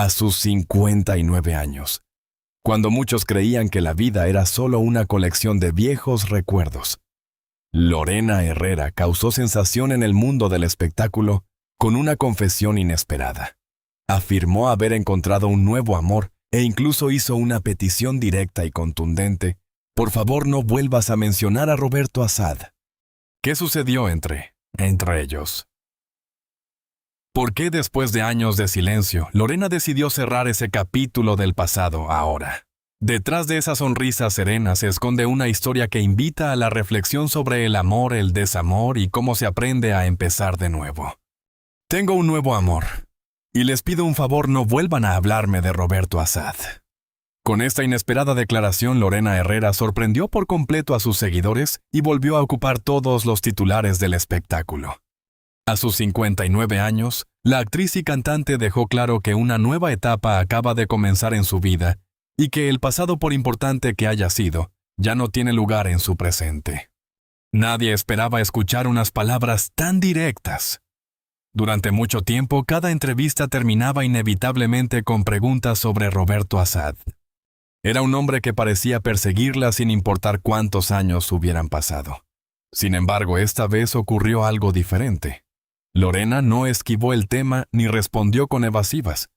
a sus 59 años, cuando muchos creían que la vida era solo una colección de viejos recuerdos. Lorena Herrera causó sensación en el mundo del espectáculo con una confesión inesperada. Afirmó haber encontrado un nuevo amor e incluso hizo una petición directa y contundente: por favor, no vuelvas a mencionar a Roberto Assad. ¿Qué sucedió entre ellos? ¿Por qué después de años de silencio, Lorena decidió cerrar ese capítulo del pasado ahora? Detrás de esa sonrisa serena se esconde una historia que invita a la reflexión sobre el amor, el desamor y cómo se aprende a empezar de nuevo. Tengo un nuevo amor, y les pido un favor: no vuelvan a hablarme de Roberto Assad. Con esta inesperada declaración, Lorena Herrera sorprendió por completo a sus seguidores y volvió a ocupar todos los titulares del espectáculo. A sus 59 años, la actriz y cantante dejó claro que una nueva etapa acaba de comenzar en su vida y que el pasado, por importante que haya sido, ya no tiene lugar en su presente. Nadie esperaba escuchar unas palabras tan directas. Durante mucho tiempo, cada entrevista terminaba inevitablemente con preguntas sobre Roberto Assad. Era un hombre que parecía perseguirla sin importar cuántos años hubieran pasado. Sin embargo, esta vez ocurrió algo diferente. Lorena no esquivó el tema ni respondió con evasivas.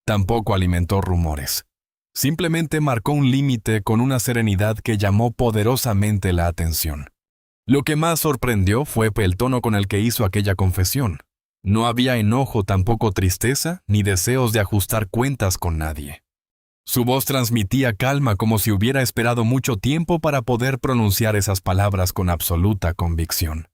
Tampoco alimentó rumores. Simplemente marcó un límite con una serenidad que llamó poderosamente la atención. Lo que más sorprendió fue el tono con el que hizo aquella confesión. No había enojo, tampoco tristeza, ni deseos de ajustar cuentas con nadie. Su voz transmitía calma, como si hubiera esperado mucho tiempo para poder pronunciar esas palabras con absoluta convicción.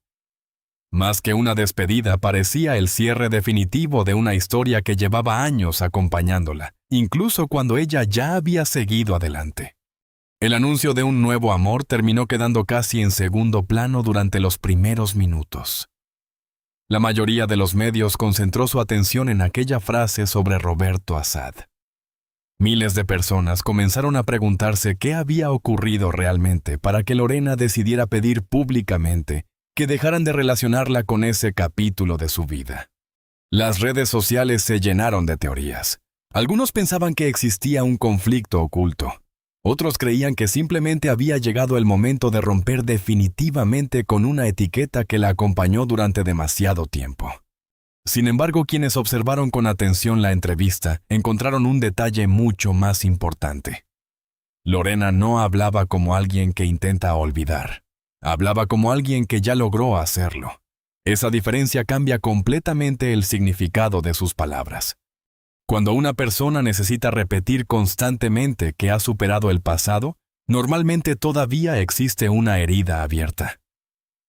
Más que una despedida, parecía el cierre definitivo de una historia que llevaba años acompañándola, incluso cuando ella ya había seguido adelante. El anuncio de un nuevo amor terminó quedando casi en segundo plano durante los primeros minutos. La mayoría de los medios concentró su atención en aquella frase sobre Roberto Assad. Miles de personas comenzaron a preguntarse qué había ocurrido realmente para que Lorena decidiera pedir públicamente que dejaran de relacionarla con ese capítulo de su vida. Las redes sociales se llenaron de teorías. Algunos pensaban que existía un conflicto oculto. Otros creían que simplemente había llegado el momento de romper definitivamente con una etiqueta que la acompañó durante demasiado tiempo. Sin embargo, quienes observaron con atención la entrevista encontraron un detalle mucho más importante. Lorena no hablaba como alguien que intenta olvidar. Hablaba como alguien que ya logró hacerlo. Esa diferencia cambia completamente el significado de sus palabras. Cuando una persona necesita repetir constantemente que ha superado el pasado, normalmente todavía existe una herida abierta.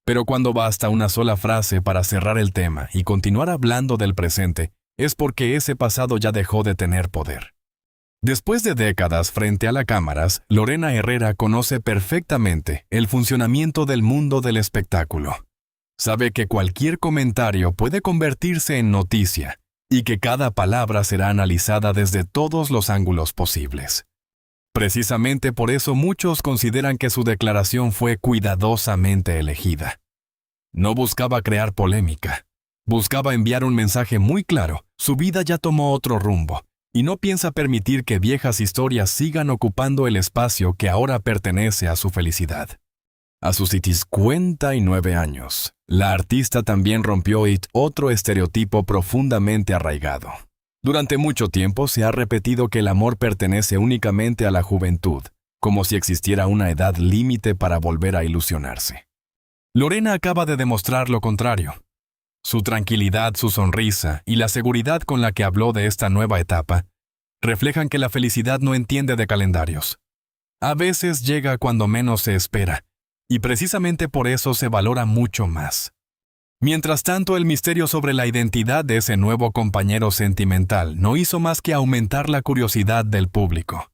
Pero cuando basta una sola frase para cerrar el tema y continuar hablando del presente, es porque ese pasado ya dejó de tener poder. Después de décadas frente a las cámaras, Lorena Herrera conoce perfectamente el funcionamiento del mundo del espectáculo. Sabe que cualquier comentario puede convertirse en noticia y que cada palabra será analizada desde todos los ángulos posibles. Precisamente por eso muchos consideran que su declaración fue cuidadosamente elegida. No buscaba crear polémica. Buscaba enviar un mensaje muy claro: su vida ya tomó otro rumbo, y no piensa permitir que viejas historias sigan ocupando el espacio que ahora pertenece a su felicidad. A sus 59 años, la artista también rompió otro estereotipo profundamente arraigado. Durante mucho tiempo se ha repetido que el amor pertenece únicamente a la juventud, como si existiera una edad límite para volver a ilusionarse. Lorena acaba de demostrar lo contrario. Su tranquilidad, su sonrisa y la seguridad con la que habló de esta nueva etapa reflejan que la felicidad no entiende de calendarios. A veces llega cuando menos se espera, y precisamente por eso se valora mucho más. Mientras tanto, el misterio sobre la identidad de ese nuevo compañero sentimental no hizo más que aumentar la curiosidad del público.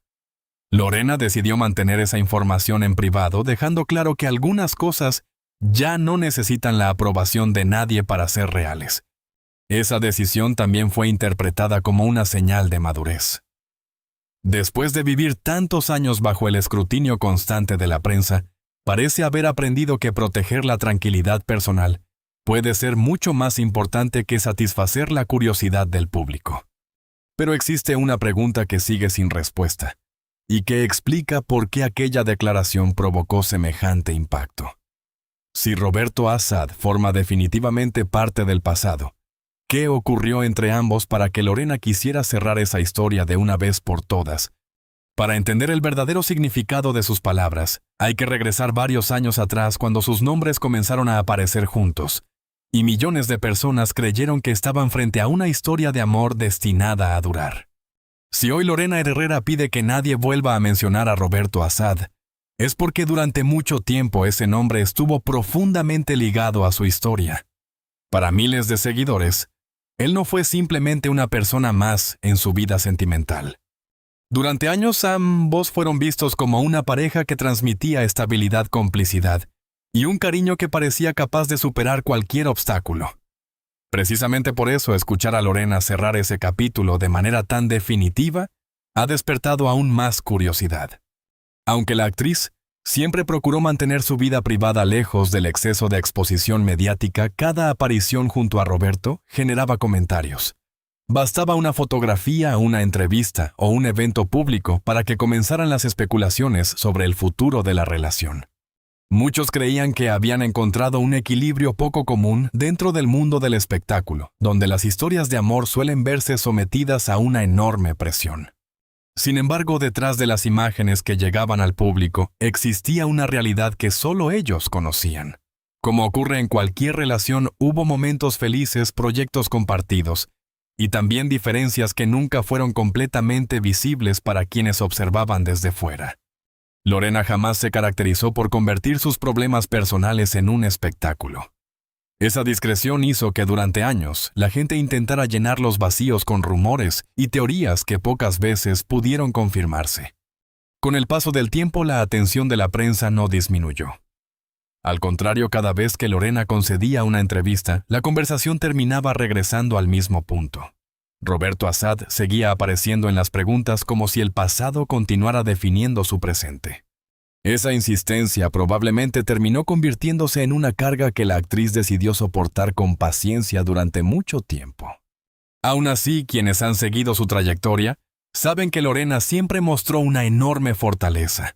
Lorena decidió mantener esa información en privado, dejando claro que algunas cosas ya no necesitan la aprobación de nadie para ser reales. Esa decisión también fue interpretada como una señal de madurez. Después de vivir tantos años bajo el escrutinio constante de la prensa, parece haber aprendido que proteger la tranquilidad personal puede ser mucho más importante que satisfacer la curiosidad del público. Pero existe una pregunta que sigue sin respuesta, y que explica por qué aquella declaración provocó semejante impacto. Si Roberto Assad forma definitivamente parte del pasado, ¿qué ocurrió entre ambos para que Lorena quisiera cerrar esa historia de una vez por todas? Para entender el verdadero significado de sus palabras, hay que regresar varios años atrás cuando sus nombres comenzaron a aparecer juntos, y millones de personas creyeron que estaban frente a una historia de amor destinada a durar. Si hoy Lorena Herrera pide que nadie vuelva a mencionar a Roberto Assad, es porque durante mucho tiempo ese nombre estuvo profundamente ligado a su historia. Para miles de seguidores, él no fue simplemente una persona más en su vida sentimental. Durante años ambos fueron vistos como una pareja que transmitía estabilidad, complicidad y un cariño que parecía capaz de superar cualquier obstáculo. Precisamente por eso escuchar a Lorena cerrar ese capítulo de manera tan definitiva ha despertado aún más curiosidad. Aunque la actriz siempre procuró mantener su vida privada lejos del exceso de exposición mediática, cada aparición junto a Roberto generaba comentarios. Bastaba una fotografía, una entrevista o un evento público para que comenzaran las especulaciones sobre el futuro de la relación. Muchos creían que habían encontrado un equilibrio poco común dentro del mundo del espectáculo, donde las historias de amor suelen verse sometidas a una enorme presión. Sin embargo, detrás de las imágenes que llegaban al público, existía una realidad que solo ellos conocían. Como ocurre en cualquier relación, hubo momentos felices, proyectos compartidos, y también diferencias que nunca fueron completamente visibles para quienes observaban desde fuera. Lorena jamás se caracterizó por convertir sus problemas personales en un espectáculo. Esa discreción hizo que durante años la gente intentara llenar los vacíos con rumores y teorías que pocas veces pudieron confirmarse. Con el paso del tiempo, la atención de la prensa no disminuyó. Al contrario, cada vez que Lorena concedía una entrevista, la conversación terminaba regresando al mismo punto. Roberto Assad seguía apareciendo en las preguntas como si el pasado continuara definiendo su presente. Esa insistencia probablemente terminó convirtiéndose en una carga que la actriz decidió soportar con paciencia durante mucho tiempo. Aún así, quienes han seguido su trayectoria saben que Lorena siempre mostró una enorme fortaleza.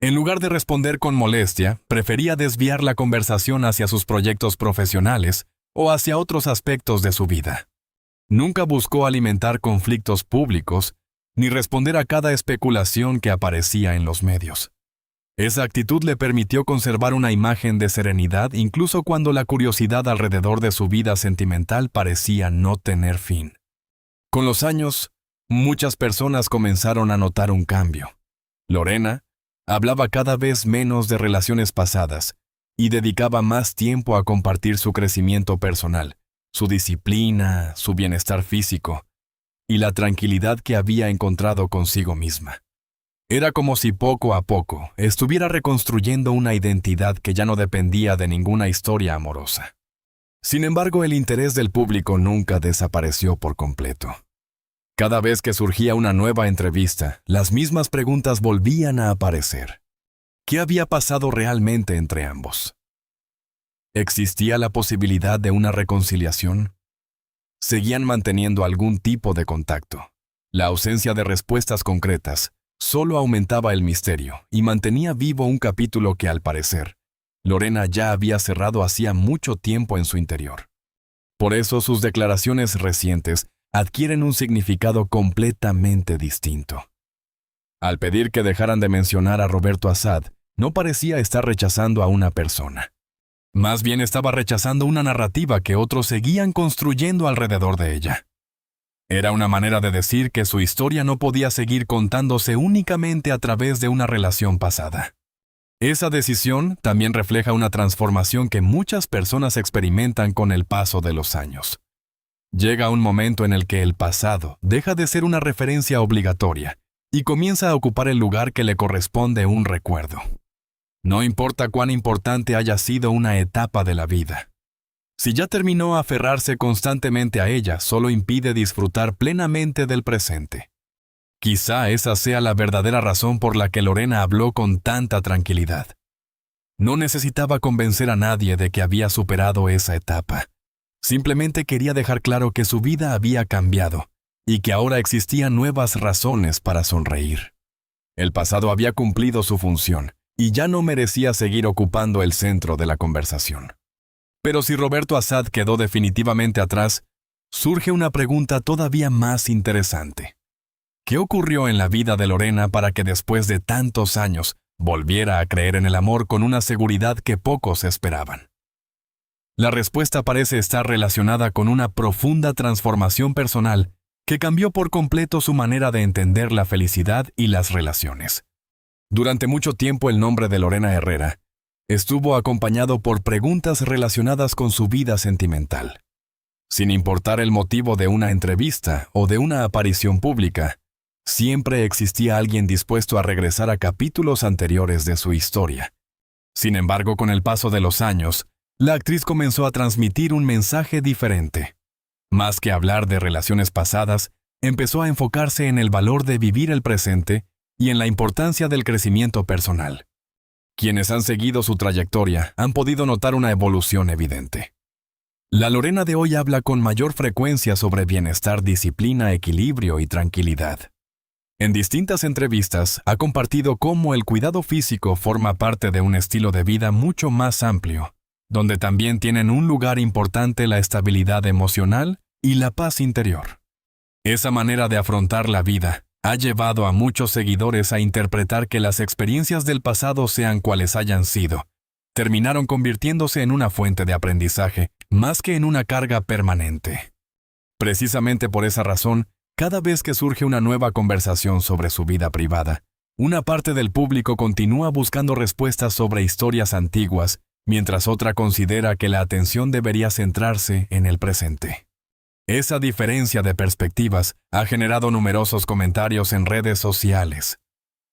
En lugar de responder con molestia, prefería desviar la conversación hacia sus proyectos profesionales o hacia otros aspectos de su vida. Nunca buscó alimentar conflictos públicos ni responder a cada especulación que aparecía en los medios. Esa actitud le permitió conservar una imagen de serenidad incluso cuando la curiosidad alrededor de su vida sentimental parecía no tener fin. Con los años, muchas personas comenzaron a notar un cambio. Lorena hablaba cada vez menos de relaciones pasadas y dedicaba más tiempo a compartir su crecimiento personal, su disciplina, su bienestar físico y la tranquilidad que había encontrado consigo misma. Era como si poco a poco estuviera reconstruyendo una identidad que ya no dependía de ninguna historia amorosa. Sin embargo, el interés del público nunca desapareció por completo. Cada vez que surgía una nueva entrevista, las mismas preguntas volvían a aparecer. ¿Qué había pasado realmente entre ambos? ¿Existía la posibilidad de una reconciliación? ¿Seguían manteniendo algún tipo de contacto? La ausencia de respuestas concretas solo aumentaba el misterio y mantenía vivo un capítulo que, al parecer, Lorena ya había cerrado hacía mucho tiempo en su interior. Por eso sus declaraciones recientes adquieren un significado completamente distinto. Al pedir que dejaran de mencionar a Roberto Assad, no parecía estar rechazando a una persona. Más bien estaba rechazando una narrativa que otros seguían construyendo alrededor de ella. Era una manera de decir que su historia no podía seguir contándose únicamente a través de una relación pasada. Esa decisión también refleja una transformación que muchas personas experimentan con el paso de los años. Llega un momento en el que el pasado deja de ser una referencia obligatoria y comienza a ocupar el lugar que le corresponde un recuerdo. No importa cuán importante haya sido una etapa de la vida. Si ya terminó, aferrarse constantemente a ella solo impide disfrutar plenamente del presente. Quizá esa sea la verdadera razón por la que Lorena habló con tanta tranquilidad. No necesitaba convencer a nadie de que había superado esa etapa. Simplemente quería dejar claro que su vida había cambiado y que ahora existían nuevas razones para sonreír. El pasado había cumplido su función y ya no merecía seguir ocupando el centro de la conversación. Pero si Roberto Assad quedó definitivamente atrás, surge una pregunta todavía más interesante. ¿Qué ocurrió en la vida de Lorena para que después de tantos años volviera a creer en el amor con una seguridad que pocos esperaban? La respuesta parece estar relacionada con una profunda transformación personal que cambió por completo su manera de entender la felicidad y las relaciones. Durante mucho tiempo el nombre de Lorena Herrera estuvo acompañado por preguntas relacionadas con su vida sentimental. Sin importar el motivo de una entrevista o de una aparición pública, siempre existía alguien dispuesto a regresar a capítulos anteriores de su historia. Sin embargo, con el paso de los años, la actriz comenzó a transmitir un mensaje diferente. Más que hablar de relaciones pasadas, empezó a enfocarse en el valor de vivir el presente y en la importancia del crecimiento personal. Quienes han seguido su trayectoria han podido notar una evolución evidente. La Lorena de hoy habla con mayor frecuencia sobre bienestar, disciplina, equilibrio y tranquilidad. En distintas entrevistas ha compartido cómo el cuidado físico forma parte de un estilo de vida mucho más amplio, donde también tienen un lugar importante la estabilidad emocional y la paz interior. Esa manera de afrontar la vida ha llevado a muchos seguidores a interpretar que las experiencias del pasado, sean cuales hayan sido, terminaron convirtiéndose en una fuente de aprendizaje, más que en una carga permanente. Precisamente por esa razón, cada vez que surge una nueva conversación sobre su vida privada, una parte del público continúa buscando respuestas sobre historias antiguas, mientras otra considera que la atención debería centrarse en el presente. Esa diferencia de perspectivas ha generado numerosos comentarios en redes sociales.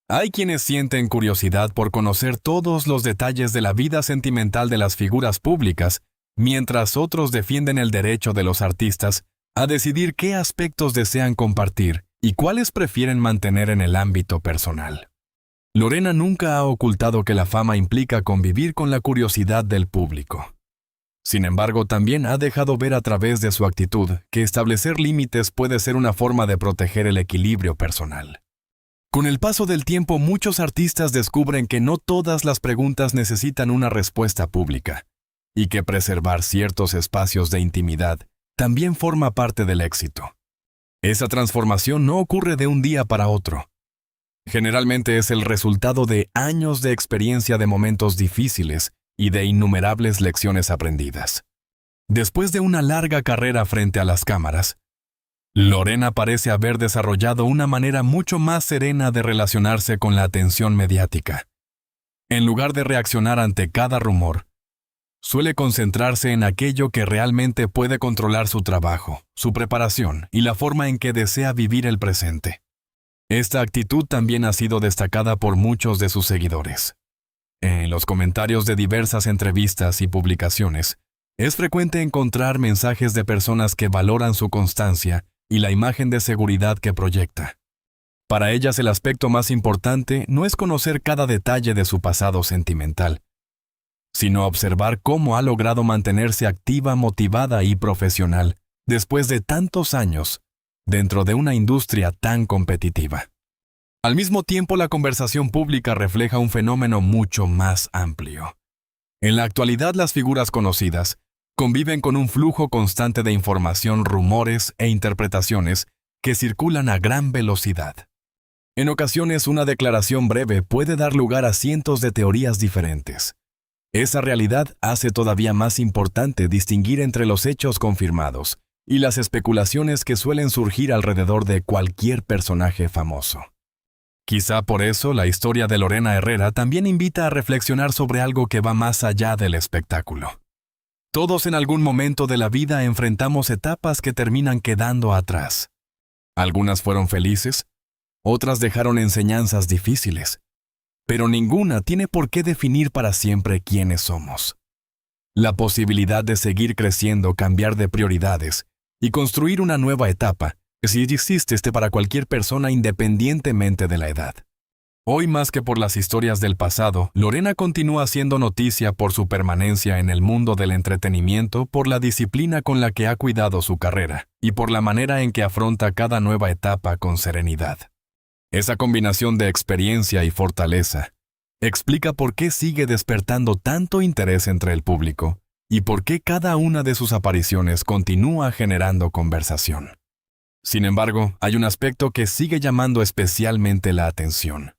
Hay quienes sienten curiosidad por conocer todos los detalles de la vida sentimental de las figuras públicas, mientras otros defienden el derecho de los artistas a decidir qué aspectos desean compartir y cuáles prefieren mantener en el ámbito personal. Lorena nunca ha ocultado que la fama implica convivir con la curiosidad del público. Sin embargo, también ha dejado ver a través de su actitud que establecer límites puede ser una forma de proteger el equilibrio personal. Con el paso del tiempo, muchos artistas descubren que no todas las preguntas necesitan una respuesta pública, y que preservar ciertos espacios de intimidad también forma parte del éxito. Esa transformación no ocurre de un día para otro. Generalmente es el resultado de años de experiencia, de momentos difíciles y de innumerables lecciones aprendidas. Después de una larga carrera frente a las cámaras, Lorena parece haber desarrollado una manera mucho más serena de relacionarse con la atención mediática. En lugar de reaccionar ante cada rumor, suele concentrarse en aquello que realmente puede controlar: su trabajo, su preparación y la forma en que desea vivir el presente. Esta actitud también ha sido destacada por muchos de sus seguidores. En los comentarios de diversas entrevistas y publicaciones, es frecuente encontrar mensajes de personas que valoran su constancia y la imagen de seguridad que proyecta. Para ellas, el aspecto más importante no es conocer cada detalle de su pasado sentimental, sino observar cómo ha logrado mantenerse activa, motivada y profesional después de tantos años dentro de una industria tan competitiva. Al mismo tiempo, la conversación pública refleja un fenómeno mucho más amplio. En la actualidad, las figuras conocidas conviven con un flujo constante de información, rumores e interpretaciones que circulan a gran velocidad. En ocasiones, una declaración breve puede dar lugar a cientos de teorías diferentes. Esa realidad hace todavía más importante distinguir entre los hechos confirmados y las especulaciones que suelen surgir alrededor de cualquier personaje famoso. Quizá por eso la historia de Lorena Herrera también invita a reflexionar sobre algo que va más allá del espectáculo. Todos en algún momento de la vida enfrentamos etapas que terminan quedando atrás. Algunas fueron felices, otras dejaron enseñanzas difíciles, pero ninguna tiene por qué definir para siempre quiénes somos. La posibilidad de seguir creciendo, cambiar de prioridades y construir una nueva etapa, si existe para cualquier persona independientemente de la edad. Hoy más que por las historias del pasado, Lorena continúa siendo noticia por su permanencia en el mundo del entretenimiento, por la disciplina con la que ha cuidado su carrera y por la manera en que afronta cada nueva etapa con serenidad. Esa combinación de experiencia y fortaleza explica por qué sigue despertando tanto interés entre el público y por qué cada una de sus apariciones continúa generando conversación. Sin embargo, hay un aspecto que sigue llamando especialmente la atención.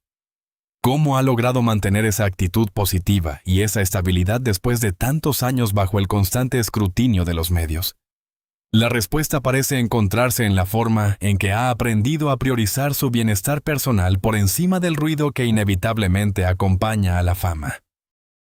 ¿Cómo ha logrado mantener esa actitud positiva y esa estabilidad después de tantos años bajo el constante escrutinio de los medios? La respuesta parece encontrarse en la forma en que ha aprendido a priorizar su bienestar personal por encima del ruido que inevitablemente acompaña a la fama.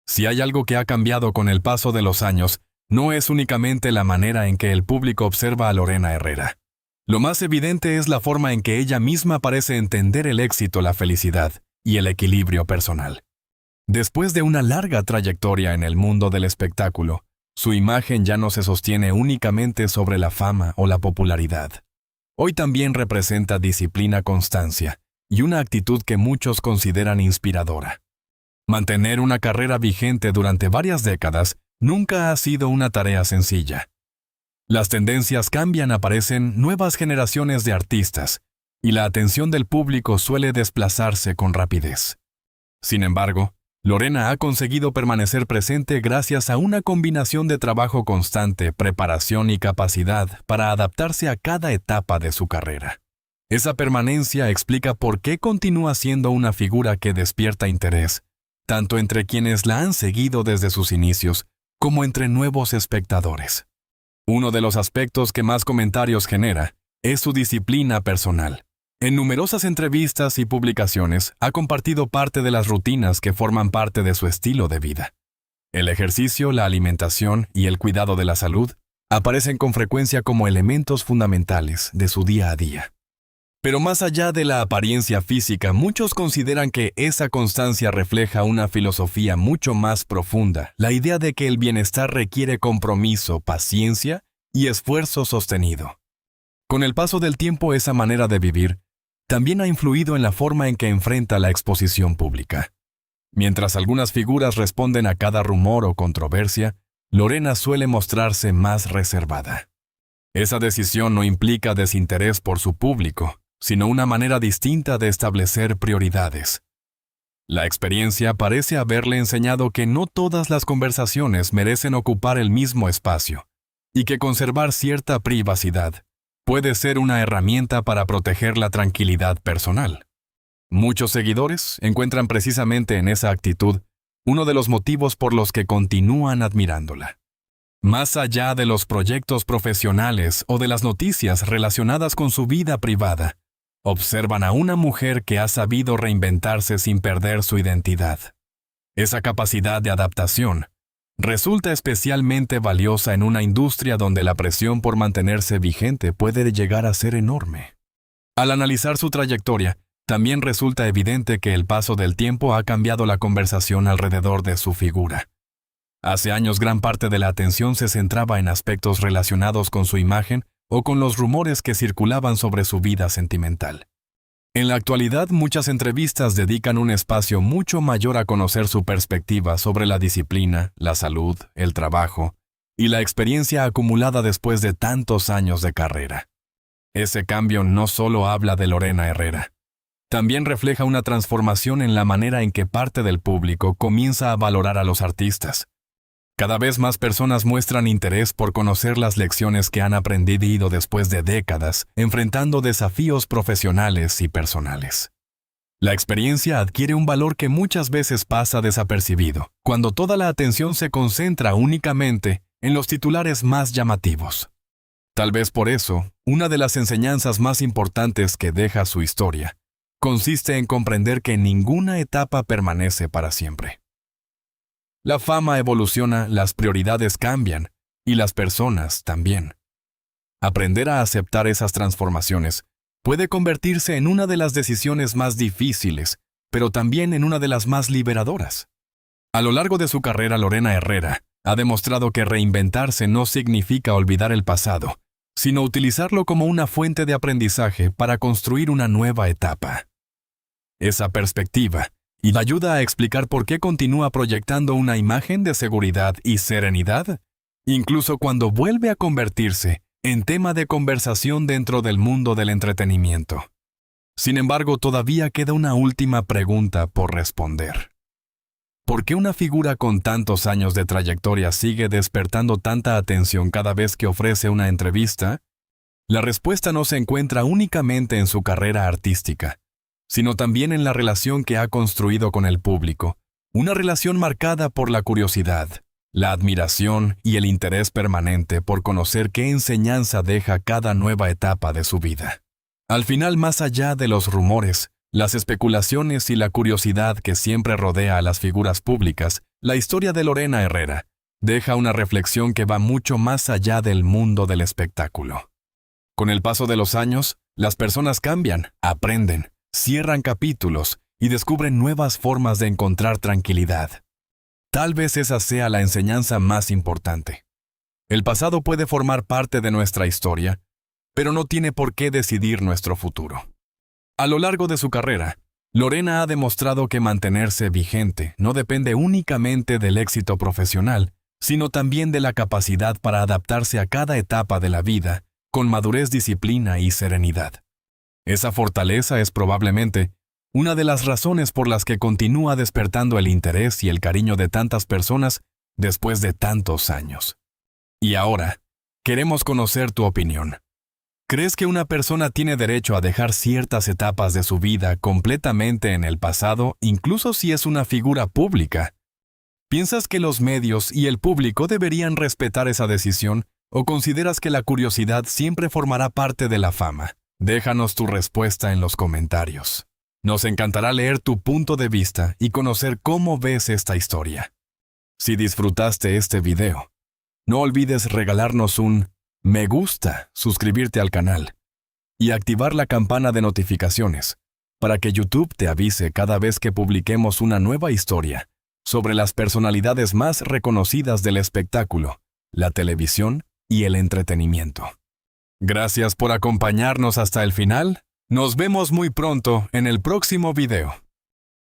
Si hay algo que ha cambiado con el paso de los años, no es únicamente la manera en que el público observa a Lorena Herrera. Lo más evidente es la forma en que ella misma parece entender el éxito, la felicidad y el equilibrio personal. Después de una larga trayectoria en el mundo del espectáculo, su imagen ya no se sostiene únicamente sobre la fama o la popularidad. Hoy también representa disciplina, constancia y una actitud que muchos consideran inspiradora. Mantener una carrera vigente durante varias décadas nunca ha sido una tarea sencilla. Las tendencias cambian, aparecen nuevas generaciones de artistas, y la atención del público suele desplazarse con rapidez. Sin embargo, Lorena ha conseguido permanecer presente gracias a una combinación de trabajo constante, preparación y capacidad para adaptarse a cada etapa de su carrera. Esa permanencia explica por qué continúa siendo una figura que despierta interés, tanto entre quienes la han seguido desde sus inicios, como entre nuevos espectadores. Uno de los aspectos que más comentarios genera es su disciplina personal. En numerosas entrevistas y publicaciones ha compartido parte de las rutinas que forman parte de su estilo de vida. El ejercicio, la alimentación y el cuidado de la salud aparecen con frecuencia como elementos fundamentales de su día a día. Pero más allá de la apariencia física, muchos consideran que esa constancia refleja una filosofía mucho más profunda, la idea de que el bienestar requiere compromiso, paciencia y esfuerzo sostenido. Con el paso del tiempo, esa manera de vivir también ha influido en la forma en que enfrenta la exposición pública. Mientras algunas figuras responden a cada rumor o controversia, Lorena suele mostrarse más reservada. Esa decisión no implica desinterés por su público, sino una manera distinta de establecer prioridades. La experiencia parece haberle enseñado que no todas las conversaciones merecen ocupar el mismo espacio, y que conservar cierta privacidad puede ser una herramienta para proteger la tranquilidad personal. Muchos seguidores encuentran precisamente en esa actitud uno de los motivos por los que continúan admirándola. Más allá de los proyectos profesionales o de las noticias relacionadas con su vida privada, observan a una mujer que ha sabido reinventarse sin perder su identidad. Esa capacidad de adaptación resulta especialmente valiosa en una industria donde la presión por mantenerse vigente puede llegar a ser enorme. Al analizar su trayectoria, también resulta evidente que el paso del tiempo ha cambiado la conversación alrededor de su figura. Hace años gran parte de la atención se centraba en aspectos relacionados con su imagen o con los rumores que circulaban sobre su vida sentimental. En la actualidad, muchas entrevistas dedican un espacio mucho mayor a conocer su perspectiva sobre la disciplina, la salud, el trabajo y la experiencia acumulada después de tantos años de carrera. Ese cambio no solo habla de Lorena Herrera, también refleja una transformación en la manera en que parte del público comienza a valorar a los artistas. Cada vez más personas muestran interés por conocer las lecciones que han aprendido después de décadas, enfrentando desafíos profesionales y personales. La experiencia adquiere un valor que muchas veces pasa desapercibido, cuando toda la atención se concentra únicamente en los titulares más llamativos. Tal vez por eso, una de las enseñanzas más importantes que deja su historia consiste en comprender que ninguna etapa permanece para siempre. La fama evoluciona, las prioridades cambian, y las personas también. Aprender a aceptar esas transformaciones puede convertirse en una de las decisiones más difíciles, pero también en una de las más liberadoras. A lo largo de su carrera, Lorena Herrera ha demostrado que reinventarse no significa olvidar el pasado, sino utilizarlo como una fuente de aprendizaje para construir una nueva etapa. esa perspectiva y ayuda a explicar por qué continúa proyectando una imagen de seguridad y serenidad, incluso cuando vuelve a convertirse en tema de conversación dentro del mundo del entretenimiento. Sin embargo, todavía queda una última pregunta por responder. ¿Por qué una figura con tantos años de trayectoria sigue despertando tanta atención cada vez que ofrece una entrevista? La respuesta no se encuentra únicamente en su carrera artística, sino también en la relación que ha construido con el público, una relación marcada por la curiosidad, la admiración y el interés permanente por conocer qué enseñanza deja cada nueva etapa de su vida. Al final, más allá de los rumores, las especulaciones y la curiosidad que siempre rodea a las figuras públicas, la historia de Lorena Herrera deja una reflexión que va mucho más allá del mundo del espectáculo. Con el paso de los años, las personas cambian, aprenden, cierran capítulos y descubren nuevas formas de encontrar tranquilidad. Tal vez esa sea la enseñanza más importante. El pasado puede formar parte de nuestra historia, pero no tiene por qué decidir nuestro futuro. A lo largo de su carrera, Lorena ha demostrado que mantenerse vigente no depende únicamente del éxito profesional, sino también de la capacidad para adaptarse a cada etapa de la vida, con madurez, disciplina y serenidad. Esa fortaleza es probablemente una de las razones por las que continúa despertando el interés y el cariño de tantas personas después de tantos años. Y ahora, queremos conocer tu opinión. ¿Crees que una persona tiene derecho a dejar ciertas etapas de su vida completamente en el pasado, incluso si es una figura pública? ¿Piensas que los medios y el público deberían respetar esa decisión o consideras que la curiosidad siempre formará parte de la fama? Déjanos tu respuesta en los comentarios. Nos encantará leer tu punto de vista y conocer cómo ves esta historia. Si disfrutaste este video, no olvides regalarnos un me gusta, suscribirte al canal y activar la campana de notificaciones para que YouTube te avise cada vez que publiquemos una nueva historia sobre las personalidades más reconocidas del espectáculo, la televisión y el entretenimiento. Gracias por acompañarnos hasta el final. Nos vemos muy pronto en el próximo video.